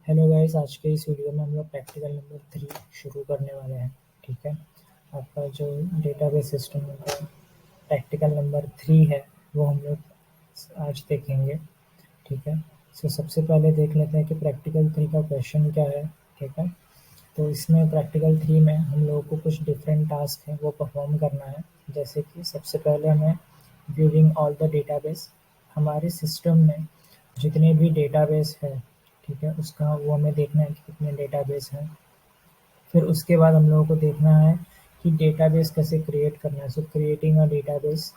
Hello guys, आज के इस वीडियो में हम लोग प्रैक्टिकल नंबर 3 शुरू करने वाले हैं। ठीक है, आपका जो डेटाबेस सिस्टम का प्रैक्टिकल नंबर 3 है वो हम लोग आज देखेंगे। ठीक है, सो सबसे पहले देख लेते हैं कि प्रैक्टिकल 3 का क्वेश्चन क्या है। ठीक है, तो इसमें प्रैक्टिकल 3 में हम लोगों को कुछ डिफरेंट टास्क हैं वो परफॉर्म करना है। जैसे कि सबसे पहले हमें व्यूइंग ऑल द डेटाबेस, हमारे सिस्टम में जितने भी डेटाबेस है, ठीक है, उसका वो हमें देखना है कि कितने डेटाबेस हैं। फिर उसके बाद हम लोगों को देखना है कि डेटाबेस कैसे क्रिएट करना है, सो क्रिएटिंग अ डेटाबेस।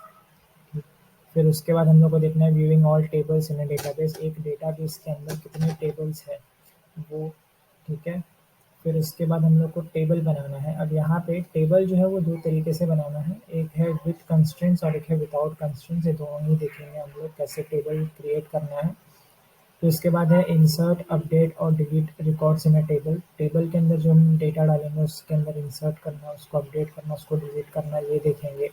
फिर उसके बाद हम लोग को देखना है viewing all tables in a database, एक डेटाबेस के अंदर कितने टेबल्स हैं वो। ठीक है, फिर उसके बाद हम लोग को टेबल बनाना है। अब यहाँ पे टेबल जो है वो दो तरीके से बनाना है, एक है विथ कंस्ट्रेंट्स और एक है विदाउट कंस्ट्रेंट्स। ये दोनों ही देखेंगे हम लोग कैसे टेबल क्रिएट करना है। फिर उसके बाद है इंसर्ट, अपडेट और delete records in a table. Table के अंदर जो हम डेटा डालेंगे उसके अंदर इंसर्ट करना, उसको अपडेट करना, उसको डिलीट करना, ये देखेंगे।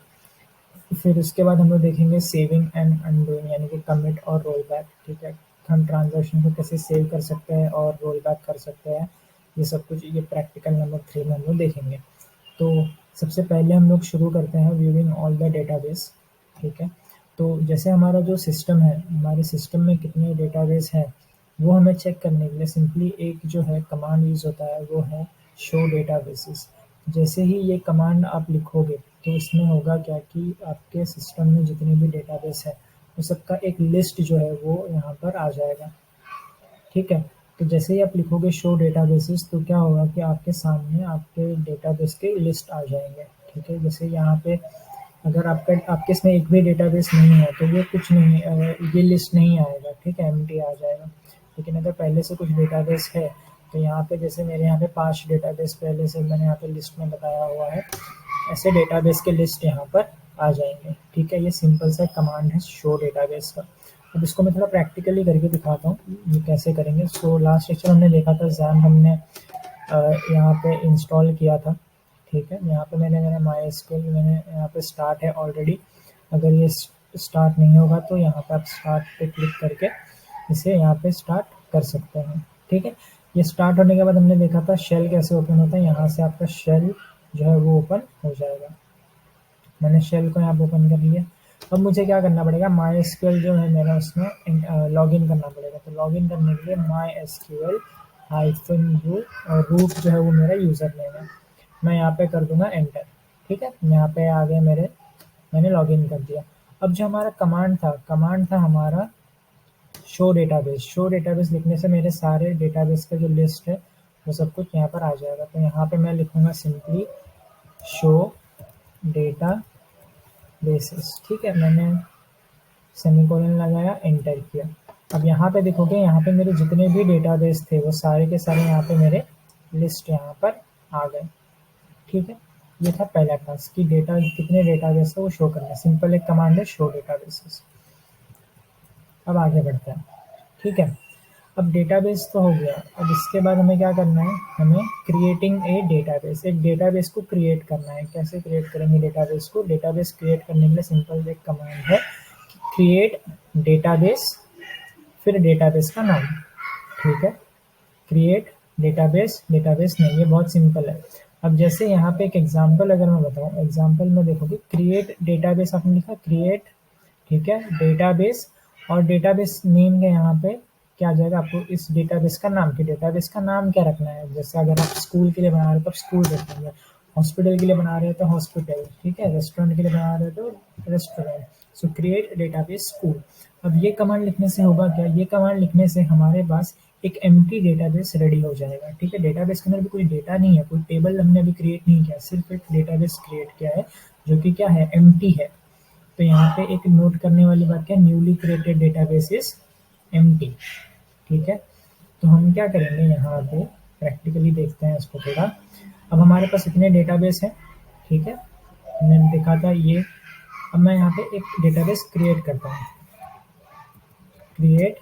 फिर उसके बाद हम लोग देखेंगे सेविंग एंड अनडूइंग, यानी कि कमिट और रोल बैक। ठीक है, हम ट्रांजैक्शन को कैसे सेव कर सकते हैं और रोल बैक कर सकते हैं, ये सब कुछ ये प्रैक्टिकल नंबर 3 में हम लोग देखेंगे। तो सबसे पहले हम लोग शुरू करते हैं व्यूइंग ऑल द डेटाबेस। ठीक है, तो जैसे हमारा जो सिस्टम है, हमारे सिस्टम में कितने डेटाबेस हैं वो हमें चेक करने के लिए सिंपली एक जो है कमांड यूज़ होता है, वो है शो डेटाबेसेस। जैसे ही ये कमांड आप लिखोगे तो इसमें होगा क्या कि आपके सिस्टम में जितने भी डेटाबेस है वो सबका एक लिस्ट जो है वो यहाँ पर आ जाएगा। ठीक है, तो जैसे ही आप लिखोगे शो डेटाबेसेस तो क्या होगा कि आपके सामने आपके डेटाबेस के लिस्ट आ जाएंगे। ठीक है, जैसे यहाँ पे अगर आपके इसमें एक भी डेटाबेस नहीं है तो ये कुछ नहीं, ये लिस्ट नहीं आएगा। ठीक है, एम्प्टी आ जाएगा। लेकिन अगर पहले से कुछ डेटाबेस है तो यहाँ पे जैसे मेरे यहाँ पे 5 डेटाबेस पहले से मैंने यहाँ पे लिस्ट में बताया हुआ है, ऐसे डेटाबेस के लिस्ट यहाँ पर आ जाएंगे। ठीक है, ये सिंपल सा कमांड है शो डेटाबेस का। अब इसको मैं थोड़ा प्रैक्टिकली करके दिखाता हूँ ये कैसे करेंगे। सो लास्ट लेक्चर हमने देखा था जैम हमने यहाँ पे इंस्टॉल किया था। ठीक है, यहाँ पे मैंने मेरा माई एसक्यूएल मैंने यहाँ पे स्टार्ट है ऑलरेडी। अगर ये स्टार्ट नहीं होगा तो यहाँ पे आप स्टार्ट पे क्लिक करके इसे यहाँ पे स्टार्ट कर सकते हैं। ठीक है, ये स्टार्ट होने के बाद हमने देखा था शेल कैसे ओपन होता है, यहाँ से आपका शेल जो है वो ओपन हो जाएगा। मैंने शेल को यहाँ पे ओपन कर लिया। अब मुझे क्या करना पड़ेगा, माई एसक्यूएल जो है मेरा उसमें लॉगिन करना पड़ेगा। तो लॉगिन करने के लिए माई एसक्यूएल हाइफन यू और रूट जो है वो मेरा यूज़र नेम है। मैं यहाँ पे कर दूंगा एंटर। ठीक है, यहाँ पे आ गए मेरे, मैंने लॉगिन कर दिया। अब जो हमारा कमांड था हमारा शो डेटाबेस। शो डेटाबेस लिखने से मेरे सारे डेटाबेस का जो लिस्ट है वो सब कुछ यहाँ पर आ जाएगा। तो यहाँ पे मैं लिखूंगा सिंपली शो डेटा बेसिस। ठीक है, मैंने सेमीकोलन लगाया, एंटर किया। अब यहाँ पे देखोगे, यहाँ पे मेरे जितने भी डेटाबेस थे वो सारे के सारे यहाँ पे मेरे लिस्ट यहाँ पर आ गए। ठीक है, ये था पहला टास्क कि डेटा कितने डेटाबेस है वो शो करना है। सिंपल एक कमांड है शो डेटाबेसेस। अब आगे बढ़ते हैं। ठीक है, अब डेटाबेस तो हो गया। अब इसके बाद हमें क्या करना है, हमें क्रिएटिंग ए डेटाबेस, एक डेटाबेस को क्रिएट करना है। कैसे क्रिएट करेंगे डेटाबेस को, डेटाबेस क्रिएट करने के लिए सिंपल एक कमांड है क्रिएट डेटाबेस, फिर डेटाबेस का नाम। ठीक है, क्रिएट डेटाबेस, डेटाबेस नहीं, ये बहुत सिंपल है। अब जैसे यहाँ पे एक एग्जांपल अगर मैं बताऊँ, एग्जांपल में देखोगे क्रिएट डेटाबेस आपने लिखा क्रिएट, ठीक है, डेटाबेस और डेटाबेस नेम के यहाँ पे क्या आ जाएगा, आपको इस डेटाबेस का नाम, कि डेटाबेस का नाम क्या रखना है। जैसे अगर आप स्कूल के लिए बना रहे हो तो आप स्कूल रखेंगे, हॉस्पिटल के लिए बना रहे हो तो हॉस्पिटल, ठीक है, रेस्टोरेंट के लिए बना रहे हो तो रेस्टोरेंट। सो क्रिएट डेटाबेस स्कूल। अब ये कमांड लिखने से होगा क्या, ये कमांड लिखने से हमारे पास एक एम्प्टी डेटाबेस रेडी हो जाएगा। ठीक है, डेटाबेस के अंदर भी कोई डेटा नहीं है, कोई टेबल हमने अभी क्रिएट नहीं किया, सिर्फ एक डेटाबेस क्रिएट किया है जो कि क्या है, एम्प्टी है। तो यहाँ पे एक नोट करने वाली बात क्या है, newly created database is empty. ठीक है, तो हम क्या करेंगे यहाँ पे प्रैक्टिकली देखते हैं इसको थोड़ा। अब हमारे पास इतने डेटाबेस हैं। ठीक है, मैंने देखा था ये। अब मैं यहाँ पे एक डेटाबेस क्रिएट करता हूँ, क्रिएट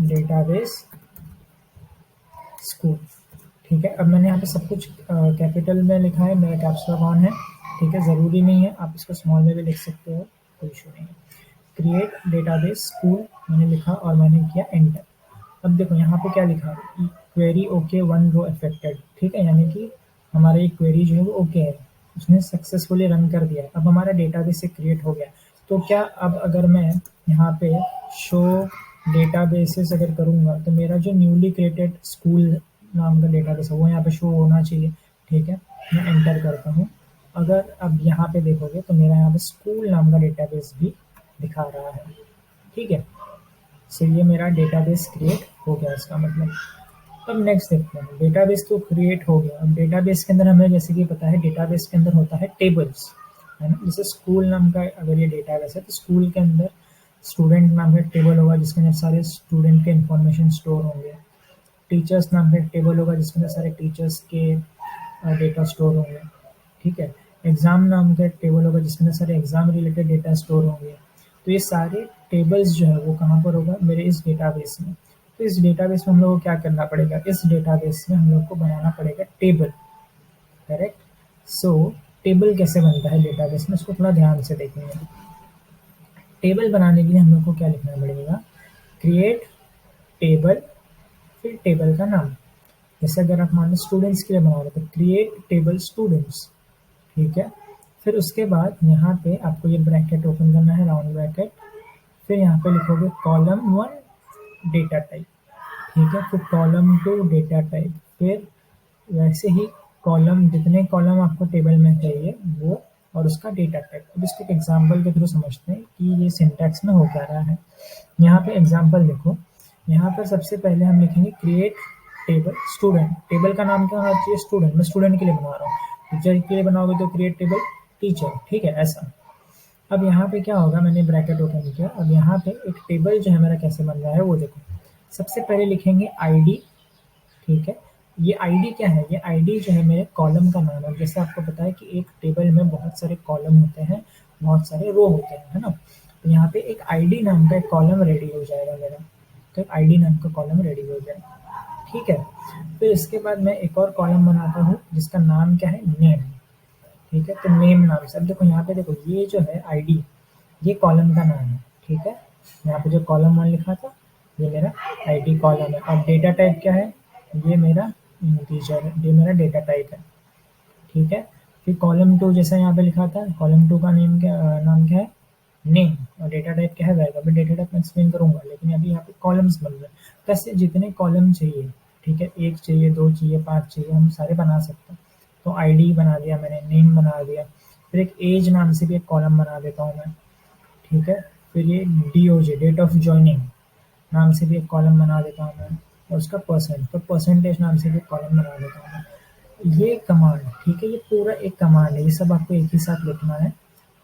डेटाबेस स्कूल। ठीक है, अब मैंने यहाँ पे सब कुछ कैपिटल में लिखा है, मेरा कैप्स लॉक ऑन है। ठीक है, ज़रूरी नहीं है, आप इसको स्मॉल में भी लिख सकते हो, कोई इशू नहीं है। क्रिएट डेटाबेस स्कूल मैंने लिखा और मैंने किया एंटर। अब देखो यहाँ पे क्या लिखा है, क्वेरी ओके 1 रो अफेक्टेड, ठीक है, यानी कि हमारा ये क्वेरी जो है वो ओके है, उसने सक्सेसफुली रन कर दिया है। अब हमारा डेटाबेस से क्रिएट हो गया। तो क्या अब अगर मैं यहाँ पे शो डेटाबेसेस अगर करूँगा तो मेरा जो न्यूली क्रिएटेड स्कूल नाम का डेटाबेस है वो यहाँ पे शो होना चाहिए, ठीक है। मैं एंटर करता हूँ। अगर अब यहाँ पे देखोगे तो मेरा यहाँ पे स्कूल नाम का डेटाबेस भी दिखा रहा है, ठीक है। सो ये मेरा डेटाबेस क्रिएट हो गया इसका मतलब। अब नेक्स्ट देखते हैं, डेटाबेस तो क्रिएट हो गया। अब डेटाबेस के अंदर हमें जैसे कि पता है डेटाबेस के अंदर होता है टेबल्स, है ना। जैसे स्कूल नाम का अगर ये डेटाबेस है तो स्कूल के अंदर स्टूडेंट नाम का एक टेबल होगा जिसके अंदर सारे स्टूडेंट के इंफॉर्मेशन स्टोर होंगे। टीचर्स नाम का एक टेबल होगा जिसके अंदर सारे टीचर्स के डेटा स्टोर होंगे, ठीक है। एग्ज़ाम नाम का एक टेबल होगा जिसके अंदर सारे एग्ज़ाम रिलेटेड डेटा स्टोर होंगे। तो ये सारे टेबल्स जो है वो कहाँ पर होगा, मेरे इस डेटाबेस में। तो इस डेटाबेस में हम लोग को क्या करना पड़ेगा, इस डेटाबेस में हम लोग को बनाना पड़ेगा टेबल, करेक्ट। सो टेबल कैसे बनता है डेटाबेस में, इसको थोड़ा ध्यान से देखेंगे। टेबल बनाने के लिए हम लोग को क्या लिखना पड़ेगा, क्रिएट टेबल, फिर टेबल का नाम। जैसे अगर आप मान लो स्टूडेंट्स के लिए बना रहे हो तो क्रिएट टेबल स्टूडेंट्स, ठीक है। फिर उसके बाद यहाँ पे आपको ये ब्रैकेट ओपन करना है, राउंड ब्रैकेट। फिर यहाँ पे लिखोगे कॉलम 1 डेटा टाइप, ठीक है। फिर कॉलम 2 डेटा टाइप, फिर वैसे ही कॉलम, जितने कॉलम आपको टेबल में चाहिए वो, और उसका डेटा टाइप। अब इसको एक एग्जाम्पल के थ्रू समझते हैं कि ये सिंटैक्स में हो क्या रहा है। यहाँ पे एग्जाम्पल देखो, यहाँ पर सबसे पहले हम लिखेंगे क्रिएट टेबल स्टूडेंट। टेबल का नाम क्या होना चाहिए, स्टूडेंट। मैं स्टूडेंट के लिए बना रहा हूँ, टीचर के लिए बनाओगे तो क्रिएट टेबल टीचर, ठीक है, ऐसा। अब यहाँ पे क्या होगा, मैंने ब्रैकेट ओपन किया। अब यहाँ पे एक टेबल जो है मेरा कैसे बन रहा है वो देखो। सबसे पहले लिखेंगे आईडी, ठीक है। ये आईडी क्या है, ये आईडी जो है मेरे कॉलम का नाम है। जैसे आपको पता है कि एक टेबल में बहुत सारे कॉलम होते हैं, बहुत सारे रो होते हैं, है ना। तो यहाँ पे एक आईडी नाम का एक कॉलम रेडी हो जाएगा मेरा। तो एक आईडी नाम का कॉलम रेडी हो जाएगा, ठीक है। फिर इसके बाद मैं एक और कॉलम बनाता हूँ जिसका नाम क्या है, नेम, ठीक है। तो नेम नाम से, अब देखो यहाँ पे देखो ये जो है आईडी, ये कॉलम का नाम है, ठीक है। यहाँ पे जो कॉलम 1 लिखा था ये मेरा आईडी कॉलम है। और डेटा टाइप क्या है, ये मेरा इंटीजर है, ये मेरा डेटा टाइप है, ठीक है। फिर कॉलम 2 जैसा यहाँ पे लिखा था, कॉलम 2 का नाम क्या है, नेम, और डेटा टाइप क्या है, वैल्यू। अभी डेटा टाइप मैं एक्सप्लेन करूंगा, लेकिन अभी यहाँ पे कॉलम्स बन रहे हैं। कैसे, जितने कॉलम चाहिए, ठीक है, 1 चाहिए, 2 चाहिए, 5 चाहिए, हम सारे बना सकते हैं। तो आईडी बना दिया मैंने, नेम बना दिया। फिर एक एज नाम से भी एक कॉलम बना देता हूँ मैं, ठीक है। फिर ये डीओजे, डेट ऑफ जॉइनिंग नाम से भी एक कॉलम बना देता हूँ मैं, और उसका परसेंट, तो परसेंटेज नाम से भी एक कॉलम बना देता हूँ मैं। ये कमांड, ठीक है, ये पूरा एक कमांड है, ये सब आपको एक ही साथ लिखना है।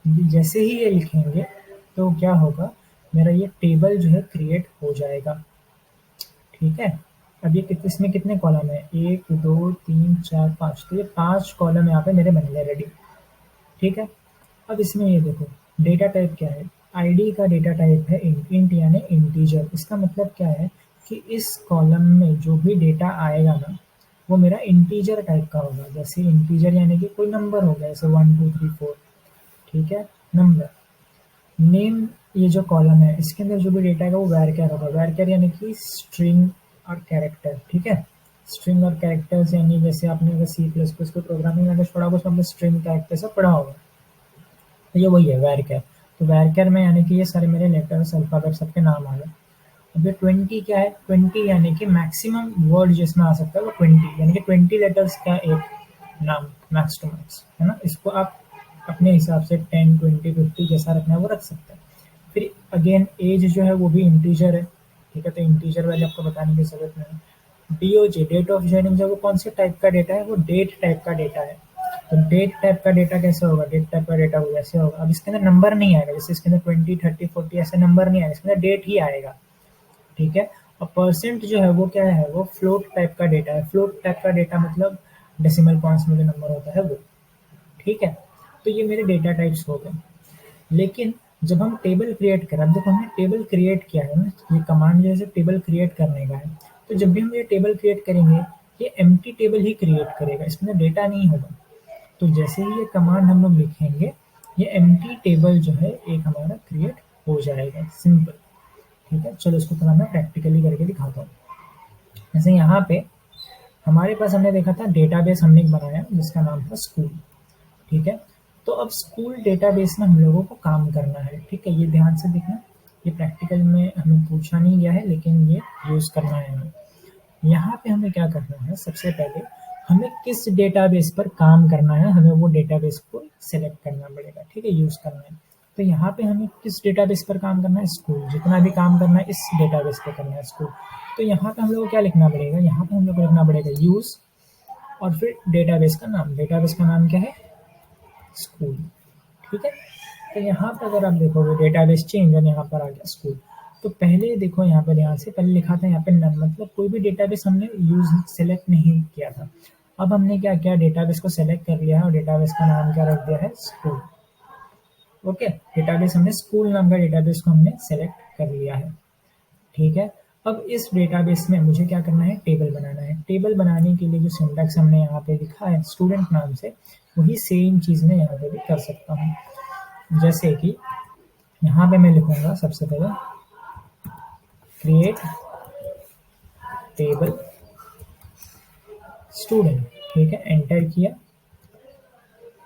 जैसे ही ये लिखेंगे तो क्या होगा, मेरा ये टेबल जो है क्रिएट हो जाएगा, ठीक है। अब ये इसमें कितने कॉलम है, 1 2 3 4 5, तो ये 5 कॉलम यहाँ पे मेरे बन गए रेडी, ठीक है। अब इसमें ये देखो डेटा टाइप क्या है, आईडी का डेटा टाइप है इंट यानी इंटीजर। इसका मतलब क्या है कि इस कॉलम में जो भी डेटा आएगा ना वो मेरा इंटीजर टाइप का होगा। जैसे इंटीजर यानी कि कोई नंबर हो गया, जैसे 1 2 3 4, ठीक है, नंबर। नेम, ये जो कॉलम है इसके अंदर जो भी डेटा है वो वैरचर होगा। वैरचर यानी कि स्ट्रिंग और कैरेक्टर, ठीक है। स्ट्रिंग और कैरेक्टर्स यानी जैसे आपने अगर सी प्लस प्लस को प्रोग्रामिंग लैंग्वेज पढ़ा होगा उसमें आपने स्ट्रिंग कैरेक्टर सब पढ़ा होगा, तो ये वही है वैरचर। तो वैरचर में यानी कि ये सारे मेरे लेटर्स अल्फ़ाबेट सबके नाम आ गए। अब ये 20 क्या है, 20 यानी कि मैक्सिमम वर्ड जिसमें आ सकता है वो 20, यानी कि 20 लेटर्स का एक नाम, मैक्स टू मैक्स, है ना। इसको आप अपने हिसाब से 10 20 50 जैसा रखना है वो रख सकते हैं। फिर अगेन एज जो है वो भी इंटीजर है, ठीक है, तो इंटीजर वाले आपको बताने की जरूरत नहीं। डीओजे, डेट ऑफ जॉइनिंग, जो वो कौन से टाइप का डेटा है, वो डेट टाइप का डेटा है। तो डेट टाइप का डेटा कैसे होगा, डेट टाइप का डेटा वो ऐसे होगा। अब इसके अंदर नंबर नहीं आएगा, जैसे इसके अंदर 20 30 40 ऐसे नंबर नहीं आएगा, इसके अंदर डेट ही आएगा, ठीक है। और परसेंट जो है वो क्या है, वो फ्लोट टाइप का डेटा है। फ्लोट टाइप का डेटा मतलब डेसिमल पॉइंट्स में जो नंबर होता है वो, ठीक है। तो ये मेरे डेटा टाइप्स हो गए। लेकिन जब हम टेबल क्रिएट करें, अब देखो हमने टेबल क्रिएट किया है ना, ये कमांड जैसे टेबल क्रिएट करने का है। तो जब भी हम ये टेबल क्रिएट करेंगे ये एम्प्टी टेबल ही क्रिएट करेगा, इसमें डेटा नहीं होगा। तो जैसे ही ये कमांड हम लोग लिखेंगे ये एम्प्टी टेबल जो है एक हमारा क्रिएट हो जाएगा, सिंपल, ठीक है। चलो इसको थोड़ा मैं प्रैक्टिकली करके दिखाता हूँ। जैसे यहाँ पे हमारे पास हमने देखा था डेटाबेस हमने एक बनाया जिसका नाम था स्कूल, ठीक है। तो अब स्कूल डेटाबेस में हम लोगों को काम करना है, ठीक है। ये ध्यान से देखना, ये प्रैक्टिकल में हमें पूछा नहीं गया है लेकिन ये यूज़ करना है हमें। यहाँ पे हमें क्या करना है, सबसे पहले हमें किस डेटाबेस पर काम करना है, हमें वो डेटाबेस को सिलेक्ट करना पड़ेगा, ठीक है, यूज़ करना है। तो यहाँ पे हमें किस डेटाबेस पर काम करना है, स्कूल। जितना भी काम करना है इस डेटाबेस पर करना है, स्कूल। तो यहाँ पे हम लोग को क्या लिखना पड़ेगा, यहाँ पे हम लोग को लिखना पड़ेगा यूज़ और फिर डेटाबेस का नाम। डेटाबेस का नाम क्या है, स्कूल, ठीक है। तो यहाँ पर अगर आप देखोगे डेटाबेस चेंज और यहाँ पर आ गया स्कूल। तो पहले देखो यहाँ पर ध्यान से, पहले लिखा था यहाँ पे नन, मतलब कोई भी डेटाबेस हमने यूज सेलेक्ट नहीं किया था। अब हमने क्या किया, डेटाबेस को सेलेक्ट कर लिया है और डेटाबेस का नाम क्या रख दिया है, स्कूल। ओके, डेटाबेस हमने स्कूल नाम का डेटाबेस को हमने सेलेक्ट कर लिया है, ठीक है। अब इस डेटाबेस में मुझे क्या करना है, टेबल बनाना है। टेबल बनाने के लिए जो सिंटैक्स हमने यहाँ पे लिखा है स्टूडेंट नाम से, वही सेम चीज़ मैं यहाँ पे भी कर सकता हूँ। जैसे कि यहाँ पे मैं लिखूंगा सबसे पहले क्रिएट टेबल स्टूडेंट, ठीक है, एंटर किया।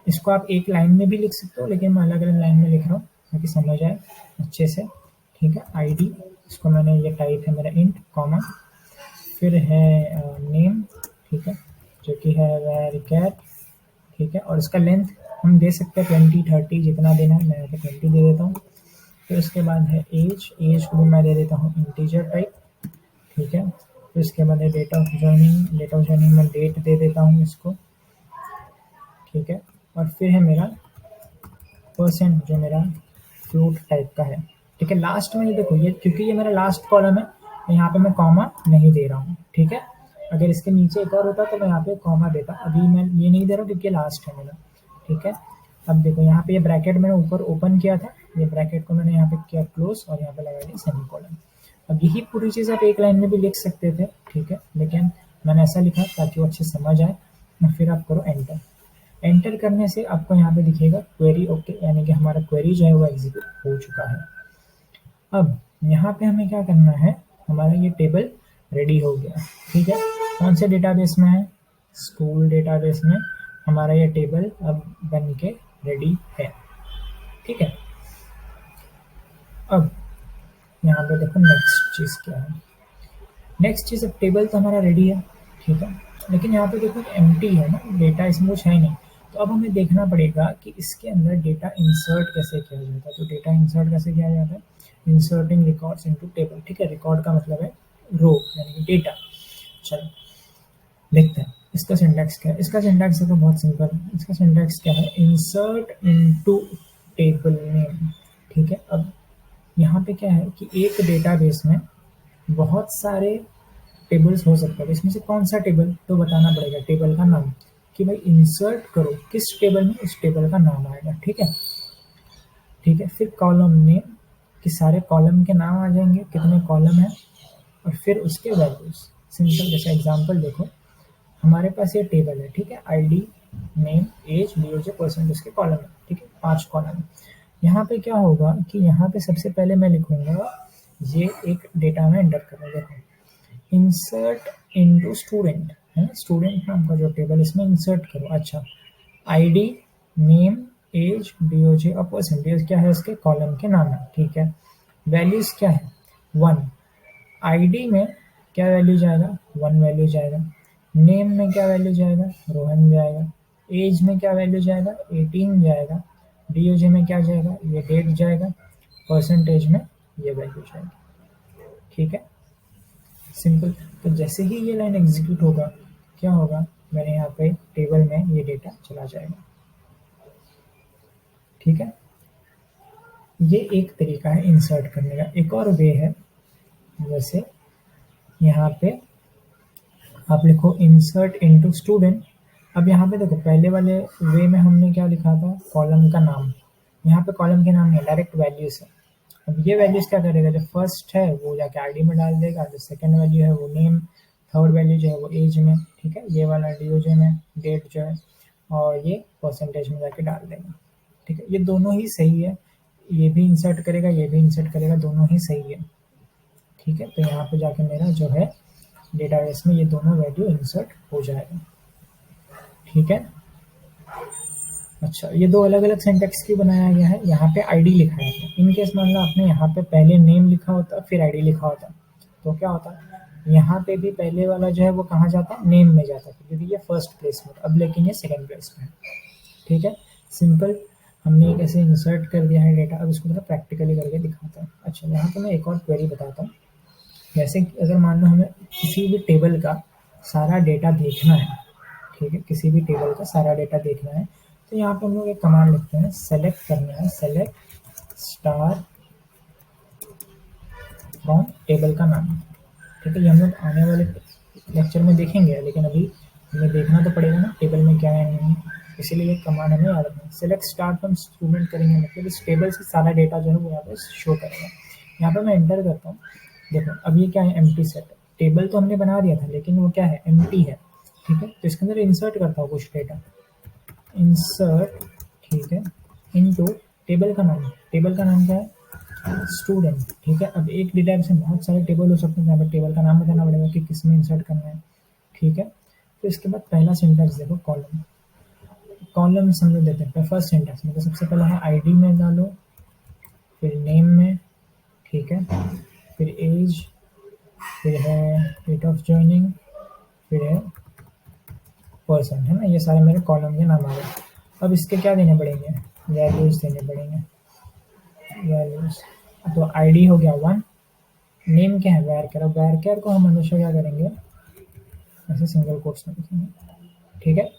इसको आप एक लाइन में भी लिख सकते हो लेकिन मैं अलग अलग लाइन में लिख रहा हूँ ताकि समझ आए अच्छे से, ठीक है। आईडी, इसको मैंने, ये टाइप है मेरा इंट, कॉमा, फिर है नेम, ठीक है, जो कि है वैरकैट, ठीक है। और इसका लेंथ हम दे सकते हैं 20 30 जितना देना है, मैं यहाँ पे 20 दे देता हूँ। फिर उसके बाद है एज, एज को भी मैं दे देता हूँ इंटीजर टाइप, ठीक है। फिर इसके बाद है date of joining, date of joining में डेट दे देता हूँ इसको, ठीक है। और फिर है मेरा परसेंट जो मेरा फ्लोट टाइप का है, ठीक है। लास्ट में ये देखो, ये क्योंकि ये मेरा लास्ट कॉलम है तो यहाँ पे मैं कॉमा नहीं दे रहा हूँ, ठीक है। अगर इसके नीचे एक और होता तो मैं यहाँ पे कॉमा देता, अभी मैं ये नहीं दे रहा हूँ क्योंकि लास्ट है मेरा, ठीक है। अब देखो यहाँ पे ये ब्रैकेट मैंने ऊपर ओपन किया था, ये ब्रैकेट को मैंने यहाँ पे किया क्लोज और यहाँ पे लगा दिया सेमीकोलन। अब यही पूरी चीज़ आप एक लाइन में भी लिख सकते थे, ठीक है, लेकिन मैंने ऐसा लिखा ताकि वो अच्छे समझ आए। फिर आप करो एंटर। एंटर करने से आपको यहाँ पे दिखेगा क्वेरी ओके, यानी कि हमारा क्वेरी जो है वो एग्जीक्यूट हो चुका है। अब यहाँ पे हमें क्या करना है, हमारा ये टेबल रेडी हो गया, ठीक है। कौन से डेटाबेस में है, स्कूल डेटाबेस में हमारा ये टेबल अब बन के रेडी है, ठीक है। अब यहाँ पे देखो नेक्स्ट चीज़ क्या है, नेक्स्ट चीज़, अब टेबल तो हमारा रेडी है, ठीक है, लेकिन यहाँ पे देखो एम्प्टी है ना, डेटा इसमें कुछ है नहीं। तो अब हमें देखना पड़ेगा कि इसके अंदर डेटा इंसर्ट कैसे किया जाता है। तो डेटा इंसर्ट कैसे किया जाता है, इंसर्टिंग रिकॉर्ड्स इनटू टेबल, ठीक है। रिकॉर्ड का मतलब है रो यानी कि डेटा। चलो देखते हैं इसका सिंटैक्स क्या है। इसका सिंटैक्स देखो बहुत सिंपल, इसका सिंटैक्स क्या है, इंसर्ट इनटू टेबल नेम, ठीक है। अब यहाँ पे क्या है कि एक डेटाबेस में बहुत सारे टेबल्स हो सकते हैं, इसमें से कौन सा टेबल, तो बताना पड़ेगा टेबल का नाम, कि भाई इंसर्ट करो किस टेबल में, उस टेबल का नाम आएगा, ठीक है, ठीक है। फिर कॉलम नेम, कि सारे कॉलम के नाम आ जाएंगे, कितने कॉलम है, और फिर उसके वैल्यूज। सिंपल, जैसे एग्जांपल देखो, हमारे पास ये टेबल है, ठीक है, ID, name, age, DOJ, percent, उसके कॉलम है, ठीक है, 5 कॉलम। यहाँ पे क्या होगा कि यहाँ पे सबसे पहले मैं लिखूंगा, ये एक डेटा में एंटर करूँगा, देखो इंसर्ट इनटू स्टूडेंट है ना, स्टूडेंट नाम का जो टेबल, इसमें इंसर्ट करो। अच्छा, आईडी, नेम, एज, डीओजे और परसेंटेज क्या है, इसके कॉलम के नाम है, ठीक है। वैल्यूज क्या है, 1। आईडी में क्या वैल्यू जाएगा, 1 वैल्यू जाएगा। नेम में क्या वैल्यू जाएगा, रोहन जाएगा। एज में क्या वैल्यू जाएगा, 18 जाएगा। डीओजे में क्या जाएगा, ये डेट जाएगा। परसेंटेज में ये वैल्यू जाएगी, ठीक है, सिंपल। तो जैसे ही ये लाइन एग्जीक्यूट होगा, क्या होगा, मेरे यहाँ पे टेबल में ये डेटा चला जाएगा, ठीक है। ये एक तरीका है इंसर्ट करने का। एक और वे है, जैसे यहाँ पे आप लिखो इंसर्ट इनटू स्टूडेंट। अब यहाँ पे देखो पहले वाले वे में हमने क्या लिखा था, कॉलम का नाम। यहाँ पे कॉलम के नाम नहीं, डायरेक्ट वैल्यूज है। अब ये वैल्यूज क्या करेगा, जो फर्स्ट है वो जाके आईडी में डाल देगा, जो सेकंड वैल्यू है वो नेम, थर्ड वैल्यू जो है वो एज में, ठीक है, ये वाला डीओजे में, डेट जो है, और ये परसेंटेज में जाके डाल देगा, ठीक है। ये दोनों ही सही है, ये भी इंसर्ट करेगा, ये भी इंसर्ट करेगा, दोनों ही सही है, ठीक है। तो यहाँ पे जाके मेरा जो है डेटाबेस में ये दोनों वैल्यू इंसर्ट हो जाएगा। ठीक है। अच्छा, ये दो अलग अलग सिंटैक्स क्यों बनाया गया है? यहाँ पे आईडी लिखा है। इन केस मान लो आपने यहाँ पे पहले नेम लिखा होता फिर आईडी लिखा होता तो क्या होता, यहाँ पे भी पहले वाला जो है वो कहाँ जाता, नेम में जाता क्योंकि ये फर्स्ट प्लेस में। अब लेकिन ये सेकंड प्लेस में है। ठीक है, सिंपल। हमने एक ऐसे इंसर्ट कर दिया है डेटा। अब इसको थोड़ा प्रैक्टिकली करके दिखाता हूँ। अच्छा, यहाँ पे मैं एक और क्वेरी बताता हूँ। जैसे कि अगर मान लो हमें किसी भी टेबल का सारा डेटा देखना है, ठीक है, किसी भी टेबल का सारा डेटा देखना है, तो यहाँ पे हम लोग एक कमांड लिखते हैं, सेलेक्ट करना है, सेलेक्ट स्टार फ्रॉम टेबल का नाम। ठीक है, ये हम लोग आने वाले लेक्चर में देखेंगे, लेकिन अभी हमें देखना तो पड़ेगा ना टेबल में क्या है नहीं है, इसीलिए ये कमांड हमें याद रखना है। सेलेक्ट स्टार फ्रॉम स्टूडेंट करेंगे मतलब इस टेबल से सारा डेटा जो है वो यहाँ पे शो करेगा। यहाँ पे मैं एंटर करता हूँ। देखो अब ये क्या है, एम्प्टी सेट। टेबल तो हमने बना दिया था लेकिन वो क्या है, एम्प्टी है। ठीक है, तो इसके अंदर इंसर्ट करता हूँ कुछ डेटा, इंसर्ट, ठीक है, इनटू टेबल का नाम। टेबल का नाम क्या है, स्टूडेंट। ठीक है, अब एक डेटा से बहुत सारे टेबल हो सकते हैं, यहाँ पर टेबल का नाम बताना पड़ेगा कि किस में इंसर्ट करना है। ठीक है, तो इसके बाद पहला सिंटैक्स देखो, कॉलम। कॉलम हम लोग देते हैं फर्स्ट सिंटैक्स में, तो सबसे पहले है आईडी में डालो, फिर नेम में, ठीक है, फिर एज, फिर है डेट ऑफ ज्वाइनिंग, फिर है पर्सन, है ना। ये सारे मेरे कॉलम के नाम आ गए। अब इसके क्या देने पड़ेंगे, वैल्यूज देने पड़ेंगे, वैल्यूज। तो आईडी हो गया 1, नेम क्या है, वैरकर। अब वैरकर को हम हमेशा क्या करेंगे, ऐसे सिंगल कोट्स में लिखेंगे। ठीक है,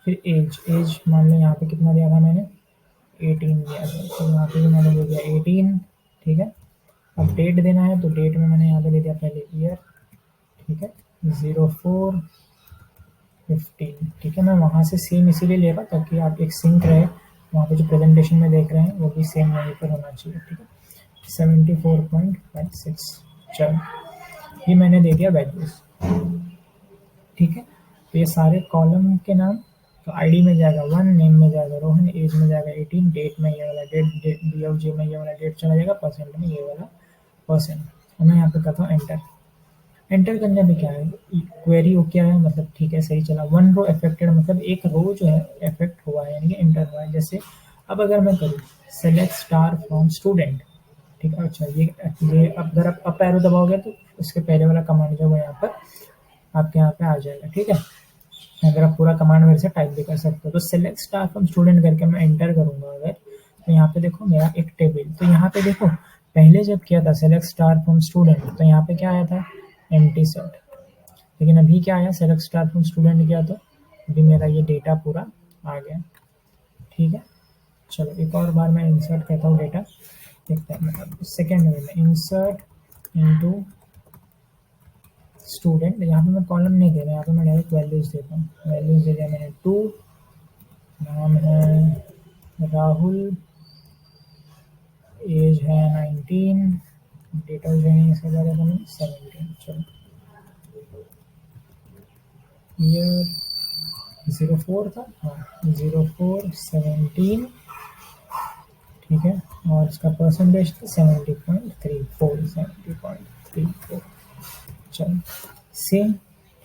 फिर एज, एज मान लो यहाँ पे कितना दिया था मैंने, 18 दिया था, तो यहाँ पे भी मैंने दे दिया 18। ठीक है, अब डेट देना है तो डेट में मैंने यहाँ पे दे दिया पहले ईयर। ठीक है, 04/15। ठीक है, मैं वहाँ से सेम इसीलिए ले रहा ताकि आप एक सिंक रहे, वहाँ पे जो प्रेजेंटेशन में देख रहे हैं वो भी सेम वहीं पर होना चाहिए। ठीक है, 74.56। चलो, ये मैंने दे दिया वैल्यूज। ठीक है, तो ये सारे कॉलम के नाम, तो आईडी में जाएगा 1, नेम में जाएगा रोहन, एज में जाएगा 18, डेट में ये वाला डेट, DFG में ये वाला डेट चला जाएगा, परसेंट में ये वाला परसेंट। और मैं यहाँ पे करता हूँ एंटर। एंटर करने में क्या है, क्वेरी हो क्या है, मतलब ठीक है सही चला। 1 रो अफेक्टेड, मतलब एक रो जो है अफेक्ट हुआ है, यानी कि एंटर हुआ है। जैसे अब अगर मैं करूँ सेलेक्ट स्टार फ्रॉम स्टूडेंट, ठीक है, अच्छा ये अगर आप अप एरो दबाओगे तो उसके पहले वाला कमांड जो है यहाँ पर आपके यहाँ पे आ जाएगा। ठीक है, अगर आप पूरा कमांड मेरे से टाइप भी कर सकते हो। तो सेलेक्ट स्टार फ्रॉम स्टूडेंट करके मैं एंटर करूंगा अगर, तो यहाँ पे देखो मेरा एक टेबल, तो यहाँ पे देखो पहले जब किया था सेलेक्ट स्टार फ्रॉम स्टूडेंट तो यहाँ पे क्या आया था, एम्प्टी सेट। लेकिन अभी क्या आया, सेलेक्ट स्टार फ्रॉम स्टूडेंट किया तो अभी मेरा ये डेटा पूरा आ गया। ठीक है, चलो एक और बार मैं इंसर्ट करता हूँ डेटा, देखते हैं मतलब सेकेंड वे में, इंसर्ट इनटू स्टूडेंट। यहाँ पे मैं कॉलम नहीं दे रहा, यहाँ पे मैं डायरेक्ट वैल्यूज देता हूँ। वैल्यूज दे दिया मैंने 2, नाम है राहुल, एज है 19, डेट ऑफ ज्वाइनिंग इसका क्या था, 17। चलो, ईयर 04 था, हाँ 04/17। ठीक है, और इसका परसेंटेज था 70.34, 70.34। चलो सेम।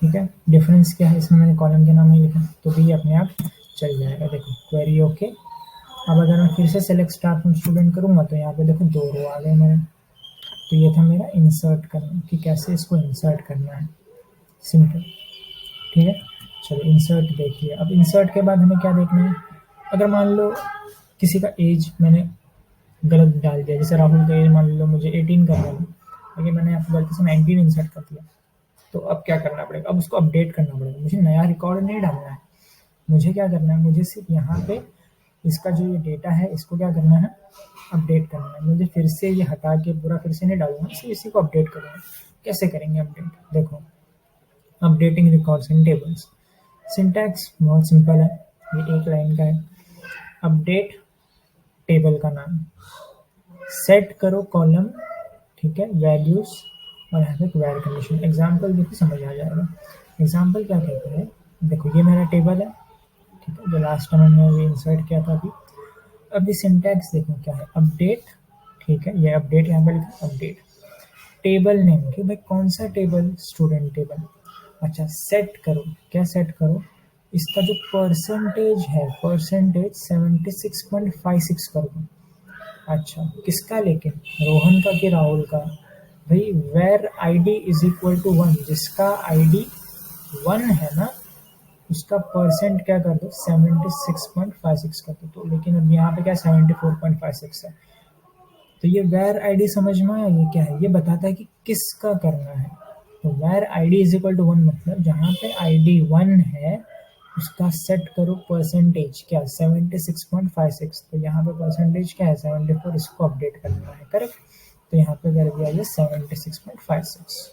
ठीक है, डिफरेंस क्या है, इसमें मैंने कॉलम के नाम नहीं लिखा तो भी अपने आप चल जाएगा। देखो क्वेरी ओके। अब अगर मैं फिर से सेलेक्ट स्टार फ्रॉम स्टूडेंट करूँगा तो यहाँ पे देखो 2 रो आ गए मेरे। तो ये था मेरा इंसर्ट करना, कि कैसे इसको इंसर्ट करना है, सिंपल। ठीक है, चलो इंसर्ट देखिए। अब इंसर्ट के बाद हमें क्या देखना है, अगर मान लो किसी का एज मैंने गलत डाल दिया, जैसे राहुल का एज मान लो मुझे 18 करना है, लेकिन मैंने आपको गलती से 19 इंसर्ट कर दिया, तो अब क्या करना पड़ेगा, अब उसको अपडेट करना पड़ेगा। मुझे नया रिकॉर्ड नहीं डालना है, मुझे क्या करना है, मुझे सिर्फ यहाँ पे इसका जो ये डेटा है इसको क्या करना है, अपडेट करना है। मुझे फिर से ये हटा के पूरा फिर से नहीं डालूंगा, सिर्फ इसी को अपडेट करूँगा। कैसे करेंगे अपडेट, देखो updating records in tables. Syntax बहुत सिंपल है, ये एक लाइन का है। अपडेट टेबल का नाम, सेट करो कॉलम, ठीक है, वैल्यूज, और यहाँ पे वेर कंडीशन। एग्जाम्पल देखो समझ आ जाएगा। एग्जाम्पल क्या कहता है, देखो ये मेरा टेबल है, ठीक है, जो लास्ट टाइम हमने इंसर्ट किया था अभी। अब ये सिंटैक्स देखो क्या है, अपडेट, ठीक है, ये अपडेट यहाँ पर लिखा अपडेट। टेबल नेम के, भाई कौन सा टेबल, स्टूडेंट टेबल। अच्छा सेट करो, क्या सेट करो, इसका जो परसेंटेज है, परसेंटेज 76.56 कर दो। अच्छा किसका, लेकिन रोहन का कि राहुल का, भाई where ID is equal to 1, जिसका ID 1 है ना उसका परसेंट क्या कर दो, 76.56 कर दो। तो लेकिन अब यहाँ पे क्या 74.56 है। तो ये वेर आईडी समझ में आया, ये क्या है, ये बताता है कि किसका करना है। तो where ID is equal to 1 मतलब जहाँ पे ID 1 है उसका सेट करो परसेंटेज क्या, 76.56। तो यहाँ पे परसेंटेज क्या है 74, इसको अपडेट करना है, करेक्ट। तो यहाँ पे कर दिया ये 76.56।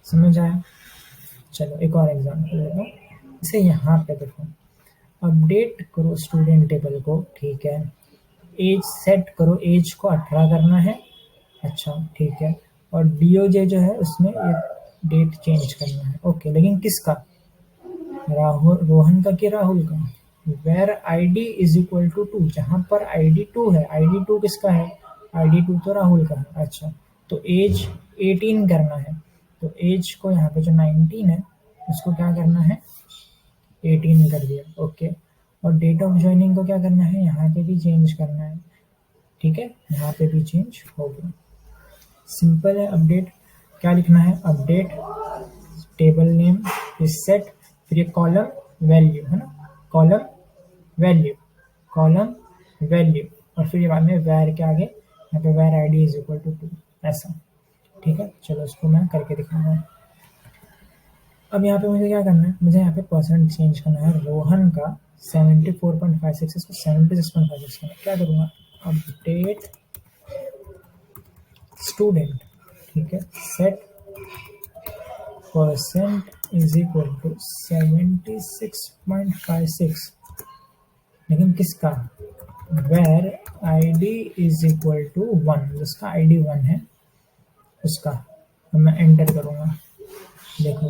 समझ आया। चलो एक और एग्जाम्पल लेता हूँ। जैसे यहाँ पे देखो, अपडेट करो स्टूडेंट टेबल को, ठीक है। एज सेट करो, एज को 18 करना है। अच्छा ठीक है। और DOJ जो है उसमें एक डेट चेंज करना है, ओके। लेकिन किसका, राहुल, रोहन का कि राहुल का। Where ID is equal to 2, जहाँ पर ID 2 है, ID 2 किसका है, ID 2 तो राहुल का है। अच्छा तो एज 18 करना है, तो एज को यहाँ पे जो 19 है उसको क्या करना है, 18 कर दिया, ओके। और डेट ऑफ ज्वाइनिंग को क्या करना है, यहाँ पे भी चेंज करना है, ठीक है। यहाँ पे भी चेंज हो गया, सिंपल है। अपडेट क्या लिखना है, update table name is set, फिर ये कॉलम वैल्यू है ना, कॉलम वैल्यू, कॉलम वैल्यू, और फिर ये बाद में वैर के आगे यहाँ पे वैर ID इज इक्वल टू 2, ऐसा, ठीक है। चलो इसको मैं करके दिखाऊंगा। अब यहाँ पे मुझे क्या करना है, मुझे यहाँ पे परसेंट चेंज करना है, रोहन का 74.56 इसको 76.56 करना है। क्या करूँगा, अपडेट स्टूडेंट, ठीक है, set percent is equal to 76.56, लेकिन किसका, where ID is equal to 1, जिसका ID 1 है उसका। अब मैं एंटर करूँगा, देखो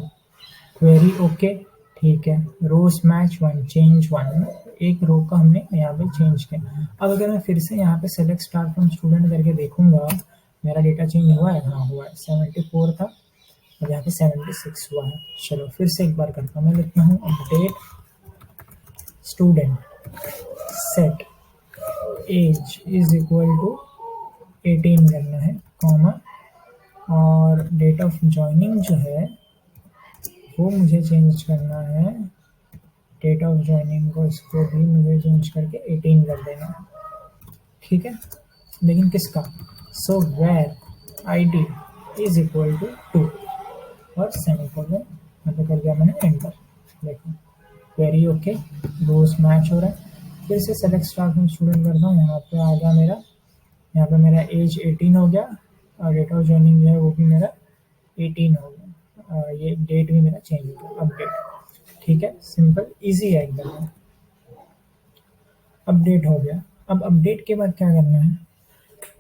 क्वेरी ओके, ठीक है। रोज मैच 1 चेंज 1, एक रो का हमने यहाँ पे चेंज किया। अब अगर मैं फिर से यहाँ पे सेलेक्ट स्टार्ट फ्रॉम स्टूडेंट करके देखूंगा, मेरा डेटा चेंज हुआ है, हाँ हुआ है, 74 था और यहाँ पे 76 हुआ है। चलो फिर से एक बार करता हूँ, मैं लिखता हूँ update student set age is equal to 18 करना है, कॉमा, और डेट ऑफ ज्वाइनिंग जो है वो मुझे चेंज करना है, डेट ऑफ ज्वाइनिंग को इसको भी मुझे चेंज करके 18 कर देना है, ठीक है। लेकिन किसका, so where ID is equal to 2 और सेमीकोलन यहाँ पे कर दिया मैंने एंटर। देखो क्वेरी ओके, रोज मैच हो रहा है। फिर से सेलेक्ट स्टार्ट फ्रॉम स्टूडेंट करता हूँ, यहाँ पे आ गया मेरा, यहाँ पे मेरा एज 18 हो गया और डेट ऑफ ज्वाइनिंग जो है वो भी मेरा 18 हो गया, ये डेट भी मेरा चेंज हो गया, अपडेट, ठीक है। सिंपल इजी है एकदम, अपडेट हो गया। अब अपडेट के बाद क्या करना है,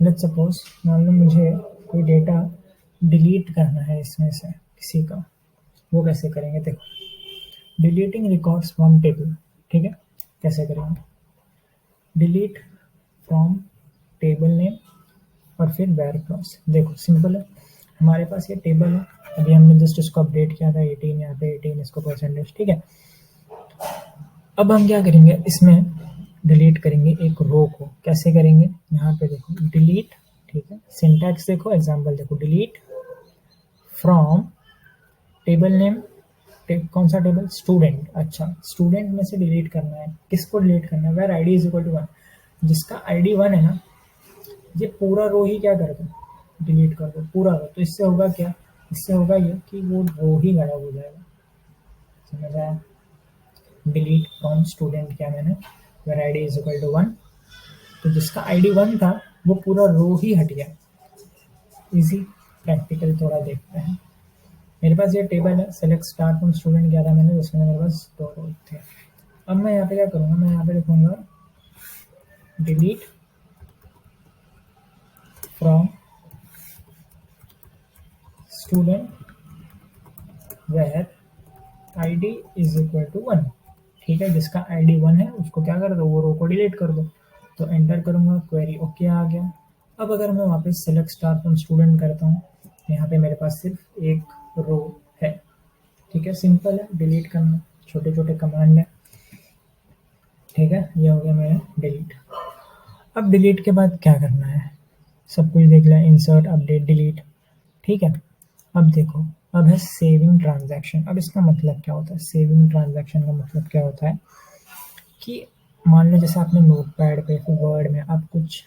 लेट्स सपोज मान लो मुझे कोई डेटा डिलीट करना है इसमें से किसी का, वो कैसे करेंगे, देखो डिलीटिंग रिकॉर्ड्स फ्रॉम टेबल, ठीक है। कैसे करेंगे, डिलीट फ्रॉम टेबल नेम और फिर वेर क्लॉज। देखो सिंपल है, हमारे पास ये टेबल है, अभी हमने जस्ट इसको अपडेट किया था, 18 यहाँ पे 18 इसको परसेंटेज, ठीक है। अब हम क्या करेंगे, इसमें डिलीट करेंगे एक रो को, कैसे करेंगे, यहाँ पे देखो डिलीट, ठीक है। सिंटैक्स देखो, एग्जांपल देखो, डिलीट फ्रॉम टेबल नेम, कौन सा टेबल, स्टूडेंट। अच्छा स्टूडेंट में से डिलीट करना है, किसको डिलीट करना है, where ID is equal to 1, जिसका ID 1 है ना, ये पूरा रो ही क्या कर दो, डिलीट कर दो पूरा रो। तो इससे होगा क्या, इससे होगा ये कि वो रो ही गायब हो जाएगा, समझ आया। डिलीट फ्रॉम स्टूडेंट क्या मैंने, where ID is equal to 1, तो जिसका ID 1 था वो पूरा रो ही हट गया। इजी प्रैक्टिकल थोड़ा देखते हैं। मेरे पास ये टेबल है, सेलेक्ट स्टार्ट फ्रॉम स्टूडेंट किया था मैंने, जिसमें मेरे पास 2 रो थे। अब मैं यहाँ पे क्या करूँगा, मैं यहाँ पे लिखूँगा delete from student where ID is equal to 1, ठीक है। जिसका ID 1 है उसको क्या कर दो, वो रो को डिलीट कर दो। तो एंटर करूँगा, क्वेरी ओके आ गया, अब अगर मैं वापस सेलेक्ट स्टार फ्रॉम स्टूडेंट करता हूँ, यहाँ पे मेरे पास सिर्फ एक रो है। ठीक है, सिंपल है डिलीट करना, छोटे छोटे कमांड है। ठीक है, ये हो गया मेरा डिलीट। अब डिलीट के बाद क्या करना है, सब कुछ देख लिया, इंसर्ट अपडेट डिलीट। ठीक है, अब देखो, अब है सेविंग ट्रांजैक्शन। अब इसका मतलब क्या होता है, सेविंग ट्रांजैक्शन का मतलब क्या होता है कि मान लो जैसे आपने नोटपैड पे फिर वर्ड में आप कुछ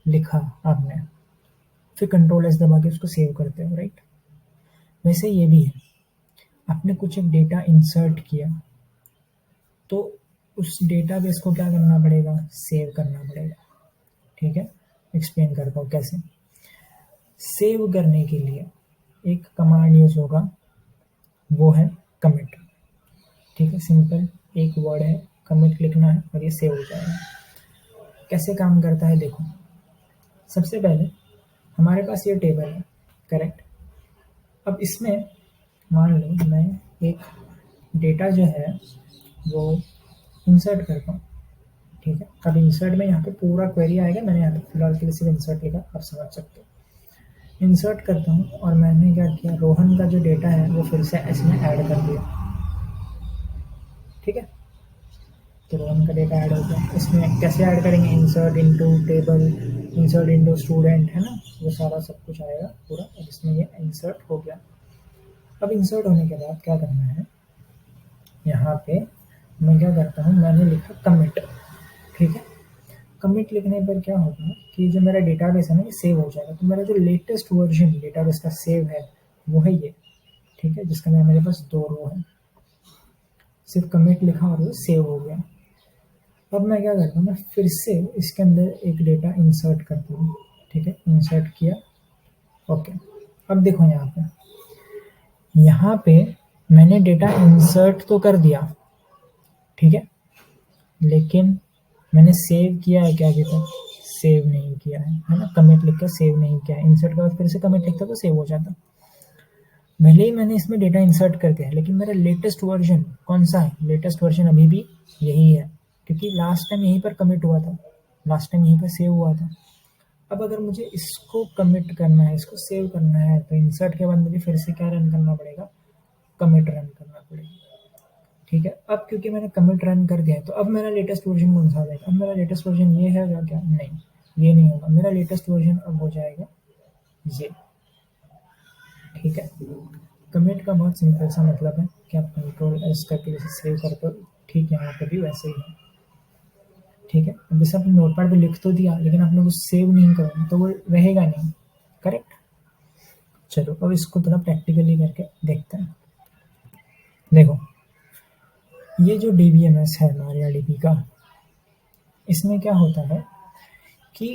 लिखा आपने, फिर कंट्रोल एस दबा के उसको सेव करते हो, राइट। वैसे ये भी है, आपने कुछ एक डेटा इंसर्ट किया तो उस डेटाबेस को क्या करना पड़ेगा, सेव करना पड़ेगा। ठीक है, एक्सप्लेन करता हूँ कैसे। सेव करने के लिए एक कमांड यूज होगा, वो है कमिट। ठीक है, सिंपल एक वर्ड है, कमिट लिखना है और ये सेव हो जाएगा। कैसे काम करता है देखो, सबसे पहले हमारे पास ये टेबल है, करेक्ट। अब इसमें मान लो मैं एक डेटा जो है वो इंसर्ट करता हूँ। ठीक है, अब इंसर्ट में यहाँ पे पूरा क्वेरी आएगा, मैंने यहाँ पे फिलहाल के लिए सिर्फ इंसर्ट लिखा, आप समझ सकते हो। इंसर्ट करता हूँ और मैंने क्या किया, रोहन का जो डेटा है वो फिर से इसमें ऐड कर दिया। ठीक है, तो रोहन का डेटा ऐड हो गया। इसमें कैसे ऐड करेंगे, insert into table, insert into student, है ना, वो सारा सब कुछ आएगा पूरा। और इसमें ये इंसर्ट हो गया। अब इंसर्ट होने के बाद क्या करना है, यहाँ पे मैं क्या करता हूँ, मैंने लिखा कमिट। ठीक है, कमिट लिखने पर क्या होगा कि जो मेरा डेटाबेस है ना ये सेव हो जाएगा। तो मेरा जो लेटेस्ट वर्जन डेटाबेस का सेव है वो है ये। ठीक है, जिसका मेरे पास 2 रो है, सिर्फ कमिट लिखा और वो सेव हो गया। अब मैं क्या करता हूँ, मैं फिर से इसके अंदर एक डेटा इंसर्ट करता हूँ। ठीक है, इंसर्ट किया, ओके। अब देखो यहाँ पे मैंने डेटा इंसर्ट तो कर दिया, ठीक है, लेकिन मैंने सेव किया है क्या अभी तक, सेव नहीं किया है ना, कमिट लिख कर सेव नहीं किया है। इंसर्ट के बाद फिर से कमिट लिखता तो सेव हो जाता। भले ही मैंने इसमें डेटा इंसर्ट कर दिया है, लेकिन मेरा लेटेस्ट वर्जन कौन सा है, लेटेस्ट वर्जन अभी भी यही है, क्योंकि लास्ट टाइम यहीं पर कमिट हुआ था, लास्ट टाइम यहीं पर सेव हुआ था। अब अगर मुझे इसको कमिट करना है, इसको सेव करना है, तो इंसर्ट के बाद मुझे फिर से क्या रन करना पड़ेगा, कमिट रन करना पड़ेगा। ठीक है, अब क्योंकि मैंने कमिट रन कर दिया है तो अब मेरा लेटेस्ट वर्जन कौन सा आ जाएगा, अब मेरा लेटेस्ट वर्जन ये है क्या, नहीं, ये नहीं होगा। मेरा लेटेस्ट वर्जन अब हो जाएगा ये। ठीक है, कमिट का बहुत सिंपल सा मतलब है कि आप कंट्रोल एस करके जैसे सेव करते हो, ठीक है, यहाँ पे भी वैसे ही है। ठीक है, अब जैसे आपने नोटपैड पे लिख तो दिया, लेकिन आपने वो सेव नहीं करोगे तो वो रहेगा नहीं, करेक्ट। चलो अब इसको थोड़ा प्रैक्टिकली करके देखते हैं। देखो, ये जो डीबीएमएस है MariaDB का, इसमें क्या होता है कि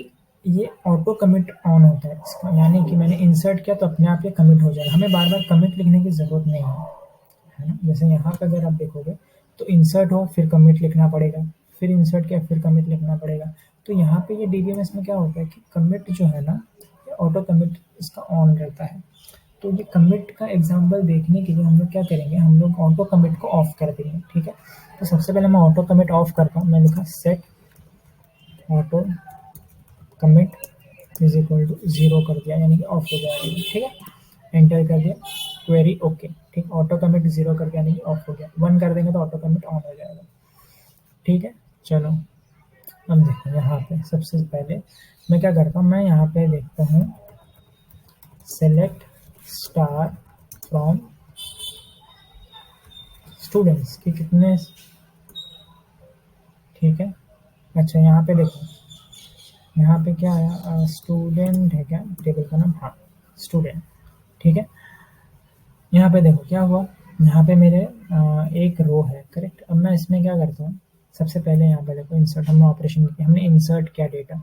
ये ऑटो कमिट ऑन होता है इसका, यानी कि मैंने इंसर्ट किया तो अपने आप ये कमिट हो जाएगा, हमें बार बार कमिट लिखने की ज़रूरत नहीं है ना। जैसे यहाँ पे अगर आप देखोगे तो इंसर्ट हो फिर कमिट लिखना पड़ेगा, फिर इंसर्ट किया फिर कमिट लिखना पड़ेगा। तो यहाँ पे ये डीबीएमएस में क्या होता है कि कमिट जो है ना, ये ऑटो कमिट इसका ऑन रहता है। तो ये कमिट का एग्जाम्पल देखने के लिए हम लोग क्या करेंगे, हम लोग ऑटो कमिट को ऑफ कर देंगे। ठीक है, तो सबसे पहले मैं ऑटो कमिट ऑफ करता हूँ, मैं लिखा set auto commit is equal to 0 कर दिया, यानी कि ऑफ हो जाएगा। ठीक है, एंटर कर दिया, क्वेरी ओके। ठीक, ऑटो कमिट 0 कर दिया यानी कि ऑफ हो गया, 1 कर देंगे तो ऑटो कमिट ऑन हो जाएगा। ठीक है, चलो अब देखो यहाँ पे सबसे पहले मैं क्या करता हूँ, मैं यहाँ पे देखता हूँ सेलेक्ट स्टार फ्रॉम स्टूडेंट्स के कितने। ठीक है, अच्छा यहाँ पे देखो, यहाँ पे क्या आया, स्टूडेंट है क्या टेबल का नाम, हाँ स्टूडेंट। ठीक है, यहाँ पे देखो क्या हुआ, यहाँ पे मेरे एक रो है, करेक्ट। अब मैं इसमें क्या करता हूँ, सबसे पहले यहाँ पे देखो इंसर्ट, हमने ऑपरेशन किया, हमने इंसर्ट किया डेटा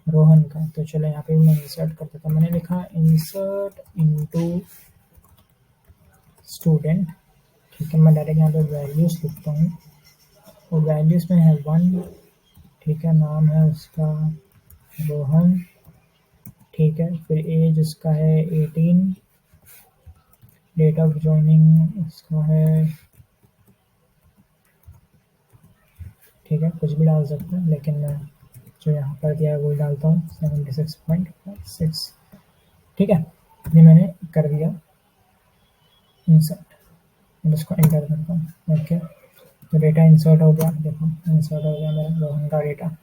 रोहन का, तो चलो यहाँ पे मैं इंसर्ट करता था, मैंने लिखा इंसर्ट इनटू स्टूडेंट। ठीक है, मैं डायरेक्ट यहाँ पे वैल्यूज लिखता हूँ, और वैल्यूज में है 1। ठीक है, नाम है उसका रोहन। ठीक है, फिर एज उसका है 18, डेट ऑफ ज्वाइनिंग उसका है, ठीक है कुछ भी डाल सकते हैं, लेकिन मैं जो यहाँ पर दिया है वो डालता हूँ 76.6, ठीक है। ये मैंने कर दिया इंसर्ट, इसको एंटर करता हूँ। ओके, तो डेटा इंसर्ट हो गया, देखो इंसर्ट हो गया मेरा रोहन का डेटा।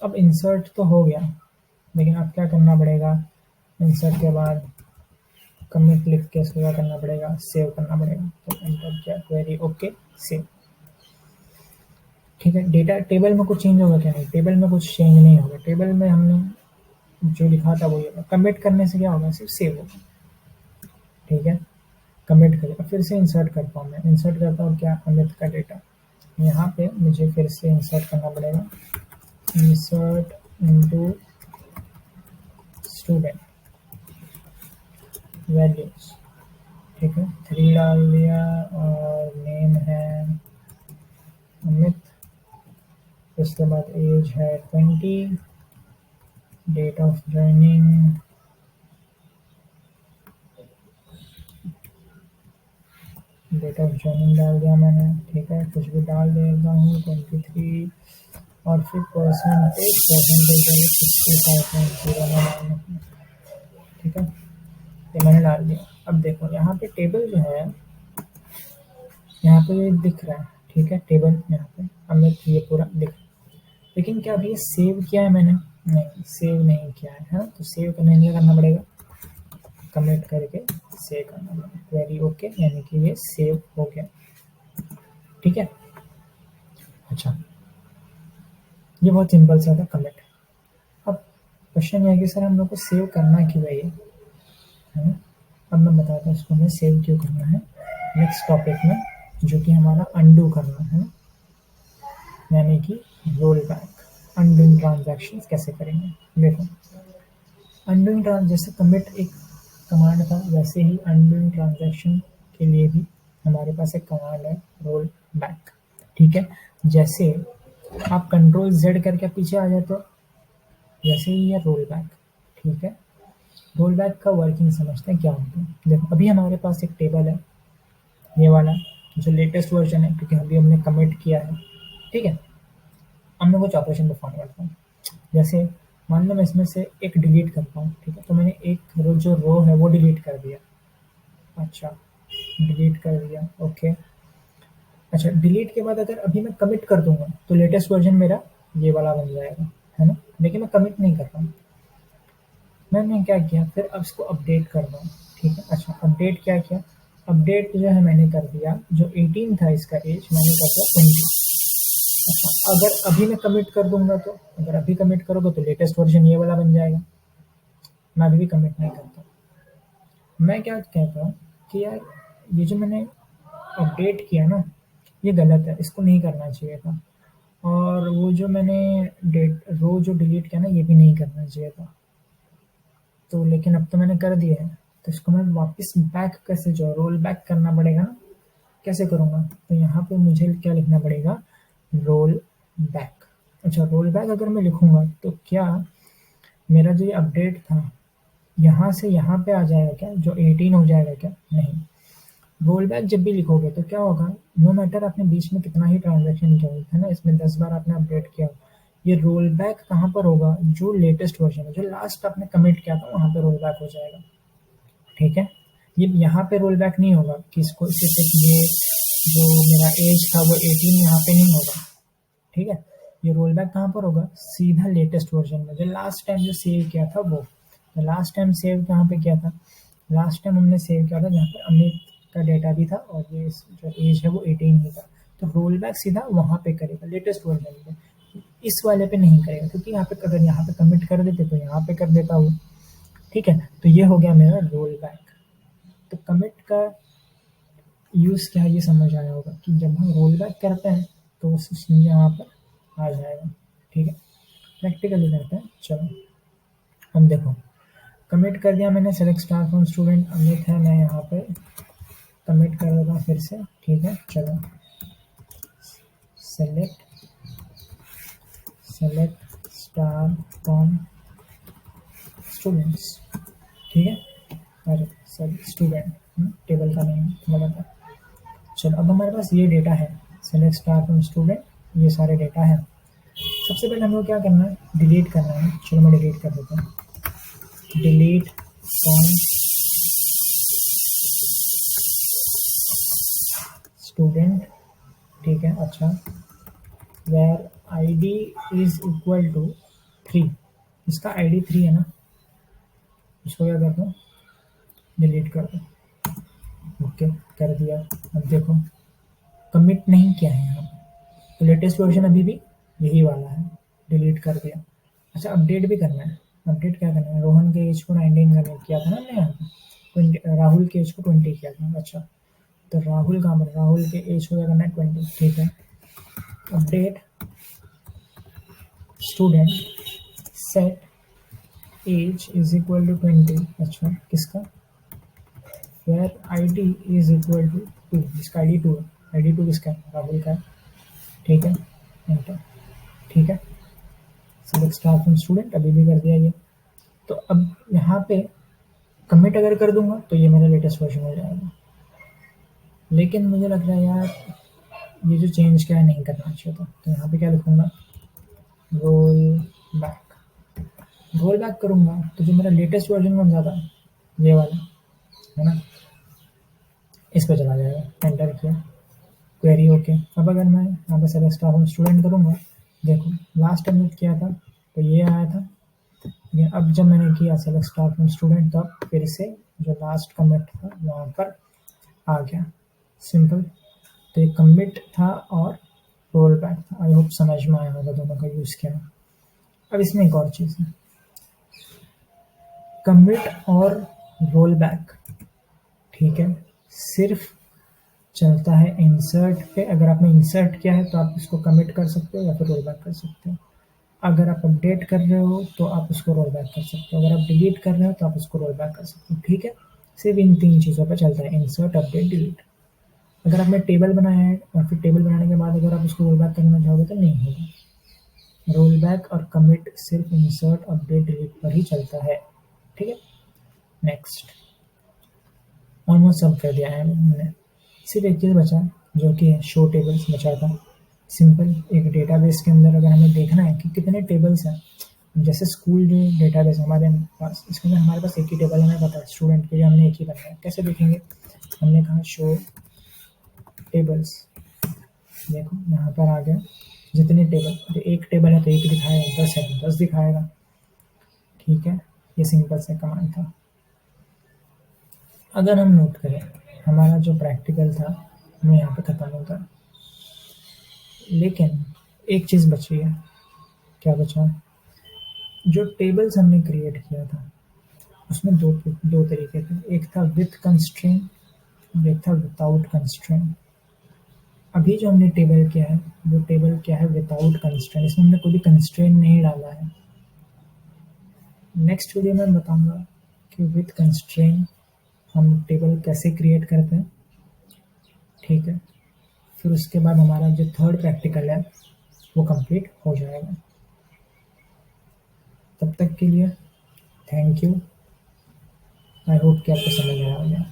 अब इंसर्ट तो हो गया, लेकिन अब क्या करना पड़ेगा, इंसर्ट के बाद कमिट लिख के इसको क्या करना पड़ेगा, सेव करना पड़ेगा। तो एंटर किया, क्वेरी ओके, सेव, ठीक है। डेटा टेबल में कुछ चेंज होगा क्या, नहीं, टेबल में कुछ चेंज नहीं होगा। टेबल में हमने जो लिखा था वही होगा। कमिट करने से क्या होगा, सिर्फ सेव होगा, ठीक है। कमिट करें, फिर से इंसर्ट करता हूँ मैं, इंसर्ट करता हूँ क्या, अमित का डेटा। यहाँ पे मुझे फिर से इंसर्ट करना पड़ेगा, इंसर्ट इनटू स्टूडेंट वैल्यूज, ठीक है। 3 डाल दिया और नेम है अमित, उसके बाद एज है 20, डेट ऑफ ज्वाइनिंग डाल दिया मैंने, ठीक है। कुछ भी डाल देता हूँ 23, और फिर परसेंटेज 65.09, ठीक है, ये मैंने डाल दिया। अब देखो यहाँ पे टेबल जो है, यहाँ पे ये दिख रहा है, ठीक है, टेबल यहाँ पे अमित ये पूरा दिख रहा है। लेकिन क्या अभी ये सेव किया है मैंने, नहीं सेव नहीं किया है, हाँ। तो सेव करने के लिए करना पड़ेगा, कमेंट करके सेव करना पड़ेगा, क्वेरी ओके, यानी कि ये सेव हो गया, ठीक है। अच्छा, ये बहुत सिंपल सा था कमेंट। अब क्वेश्चन ये है कि सर हम लोग को सेव करना क्यों है ये, है ना। अब मैं बताता हूँ इसको हमें सेव क्यों करना है नेक्स्ट टॉपिक में, जो कि हमारा अंडू करना है ना, यानी कि रोल बैक, अनडूइंग ट्रांजैक्शन कैसे करेंगे। देखो अनडूइंग जैसे कमिट एक कमांड था, वैसे ही अनडूइंग ट्रांजैक्शन के लिए भी हमारे पास एक कमांड है, रोल बैक, ठीक है। जैसे आप कंट्रोल जेड करके पीछे आ जाते हो, वैसे ही है रोल बैक, ठीक है। रोल बैक का वर्किंग समझते हैं क्या होता है। देखो अभी हमारे पास एक टेबल है, ये वाला जो लेटेस्ट वर्जन है, क्योंकि अभी हमने कमिट किया है, ठीक है। अब मैं कुछ ऑपरेशन परफॉर्म करता हूँ, जैसे मान लो मैं इसमें से एक डिलीट करता हूँ, ठीक है। तो मैंने एक जो रो है वो डिलीट कर दिया, अच्छा डिलीट कर दिया, ओके। अच्छा डिलीट के बाद अगर अभी मैं कमिट कर दूंगा तो लेटेस्ट वर्जन मेरा ये वाला बन जाएगा, है ना। लेकिन मैं कमिट नहीं कर रहा हूँ, मैंने क्या किया, फिर अब इसको अपडेट कर रहा हूँ, ठीक है। अच्छा अपडेट क्या किया, अपडेट जो है मैंने कर दिया, जो 18 था इसका एज, मैंने कर दिया 20। अच्छा अगर अभी मैं कमिट कर दूंगा तो, अगर अभी कमिट करोगे तो लेटेस्ट वर्जन ये वाला बन जाएगा। मैं अभी भी कमिट नहीं करता, मैं क्या कहता हूँ कि यार ये जो मैंने अपडेट किया ना, ये गलत है, इसको नहीं करना चाहिए था। और वो जो मैंने डेट रो जो डिलीट किया ना, ये भी नहीं करना चाहिए था। तो लेकिन अब तो मैंने कर दिया है, तो इसको मैं वापस बैक कैसे, जो रोल बैक करना पड़ेगा ना, कैसे करूँगा। तो यहाँ पे मुझे क्या लिखना पड़ेगा, रोल बैक। अच्छा रोल बैक अगर मैं लिखूँगा तो क्या मेरा जो ये अपडेट था यहाँ से यहाँ पे आ जाएगा क्या, जो 18 हो जाएगा क्या, नहीं। रोल बैक जब भी लिखोगे तो क्या होगा, नो मैटर आपने बीच में कितना ही ट्रांजैक्शन किया हो, है ना, इसमें 10 बार आपने अपडेट किया हो, ये रोल बैक कहाँ पर होगा, जो लेटेस्ट वर्जन है, जो लास्ट आपने कमिट किया था वहाँ पे रोल बैक हो जाएगा, ठीक है। ये यहाँ पे रोल बैक नहीं होगा कि इसको सिर्फ ये जो मेरा एज था वो 18 यहाँ पे नहीं होगा, ठीक है। ये रोल बैक कहाँ पर होगा, सीधा लेटेस्ट वर्जन में, जो लास्ट टाइम जो सेव किया था वो। तो लास्ट टाइम सेव कहाँ पे किया था, लास्ट टाइम हमने सेव किया था जहाँ पे अमित का डेटा भी था और ये जो एज है वो 18 ही था। तो रोल बैक सीधा वहाँ पे करेगा लेटेस्ट वर्जन पे, इस वाले पे नहीं करेगा, क्योंकि यहाँ पे अगर यहाँ पे कमिट कर देते तो यहाँ पे कर देता वो, ठीक है। तो ये हो गया मेरा रोल बैक। तो कमिट का यूज़ क्या है ये समझ आया होगा कि जब हम रोल बैक करते हैं तो वो सिस्टम यहाँ पर आ जाएगा, ठीक है। प्रैक्टिकली करते हैं, चलो अब देखो कमिट कर दिया मैंने, select star from student Amit है, मैं यहाँ पे कमिट कर देता हूँ फिर से, ठीक है। चलो सेलेक्ट स्टार फ्रॉम स्टूडेंट्स, ठीक है। अरे सर स्टूडेंट टेबल का नेम गलत है। चलो अब हमारे पास ये डेटा है, सेलेक्ट स्टार फ्रॉम स्टूडेंट, ये सारे डेटा है। सबसे पहले हम लोग क्या करना है, डिलीट करना है। चलो मैं डिलीट कर देता हूँ, डिलीट फ्रॉम स्टूडेंट, ठीक है। अच्छा, where ID is equal to 3, इसका आईडी 3 है ना, इसको क्या करता हूँ, डिलीट कर दो। ओके कर दिया। अब देखो कमिट नहीं किया है यहाँ पे, तो लेटेस्ट वर्जन अभी भी यही वाला है, डिलीट कर दिया। अच्छा अपडेट भी करना है, अपडेट क्या करना है, रोहन के एज को 19 करने किया था ना हमने यहाँ पे, 20, राहुल के एज को 20 किया था। अच्छा तो राहुल कहाँ पर, राहुल के एज को क्या करना है 20, ठीक है। Update student set age is equal to 20, अच्छा किसका, where ID is equal to 2, जिसका आईडी 2 है, आईडी 2 किसका है, राहुल का है, ठीक है। एंटर, ठीक है। सेलेक्ट स्टार फ्रॉम स्टूडेंट अभी भी कर दिया ये। तो अब यहाँ पे कमिट अगर कर दूंगा तो ये मेरा लेटेस्ट वर्जन हो जाएगा, लेकिन मुझे लग रहा है यार ये जो चेंज क्या है नहीं करना चाहिए था। तो यहाँ पे क्या लिखूंगा, रोल बैक, रोल बैक करूंगा तो जो मेरा लेटेस्ट वर्जन बन जाता है ये वाला है ना, इस पर चला जाएगा। एंटर किया, क्वेरी ओके। अब अगर मैं यहाँ पे सेलेक्ट स्टार फ्रॉम स्टूडेंट करूँगा, देखो लास्ट टाइम किया था तो ये आया था, लेकिन अब जब मैंने किया सेलेक्ट स्टार फ्रॉम स्टूडेंट तब फिर से जो लास्ट कमिट था वहाँ पर आ गया, सिंपल। तो ये कमिट था और रोल बैक था। आई होप समझ में आया होगा दोनों का यूज़ क्या है। अब इसमें एक और चीज़ है, कमिट और रोल बैक, ठीक है, सिर्फ चलता है इंसर्ट पे। अगर आपने इंसर्ट किया है तो आप इसको कमिट कर सकते हो या फिर रोल बैक कर सकते हो। अगर आप अपडेट कर रहे हो तो आप उसको रोल बैक कर सकते हो, अगर आप डिलीट कर रहे हो तो आप उसको रोल बैक कर सकते हो, ठीक है। सिर्फ इन 3 चीज़ों पर चलता है, इंसर्ट अपडेट डिलीट। अगर आपने टेबल बनाया है और फिर टेबल बनाने के बाद अगर आप उसको रोल बैक करना चाहोगे तो नहीं होगा। रोल बैक और कमिट सिर्फ इंसर्ट अपडेट डिलीट पर ही चलता है, ठीक है। नेक्स्ट, ऑलमोस्ट सब कर दिया है हमने, सिर्फ एक चीज़ बचा जो कि शो टेबल्स बचा था। सिंपल, एक डेटाबेस के अंदर अगर हमें देखना है कि कितने टेबल्स हैं, जैसे स्कूल जो डेटाबेस हमारे पास, इसके अंदर हमारे पास एक ही टेबल हमें पता है, स्टूडेंट के लिए हमने एक ही बनाया, कैसे देखेंगे, हमने कहा शो टेबल्स, देखो यहाँ पर आ गया जितने टेबल, तो एक टेबल है तो एक दिखाएगा, 10 है तो 10 दिखाएगा, ठीक है। ये सिंपल से कमांड था। अगर हम नोट करें हमारा जो प्रैक्टिकल था वो यहाँ पे ख़त्म होता है, लेकिन एक चीज़ बची है। क्या बचा, जो टेबल्स हमने क्रिएट किया था उसमें दो तरीके थे, एक था विथ कंस्ट्रेंट और एक था विदाउट कंस्ट्रेंट। अभी जो हमने टेबल किया है वो टेबल क्या है, विदाउट कंस्ट्रेंट, इसमें हमने कोई भी कंस्ट्रेंट नहीं डाला है। नेक्स्ट वीडियो में बताऊंगा कि विथ कंस्ट्रेंट हम टेबल कैसे क्रिएट करते हैं, ठीक है। फिर उसके बाद हमारा जो थर्ड प्रैक्टिकल है वो कंप्लीट हो जाएगा। तब तक के लिए थैंक यू, आई होप कि आपको समझ आया होगा।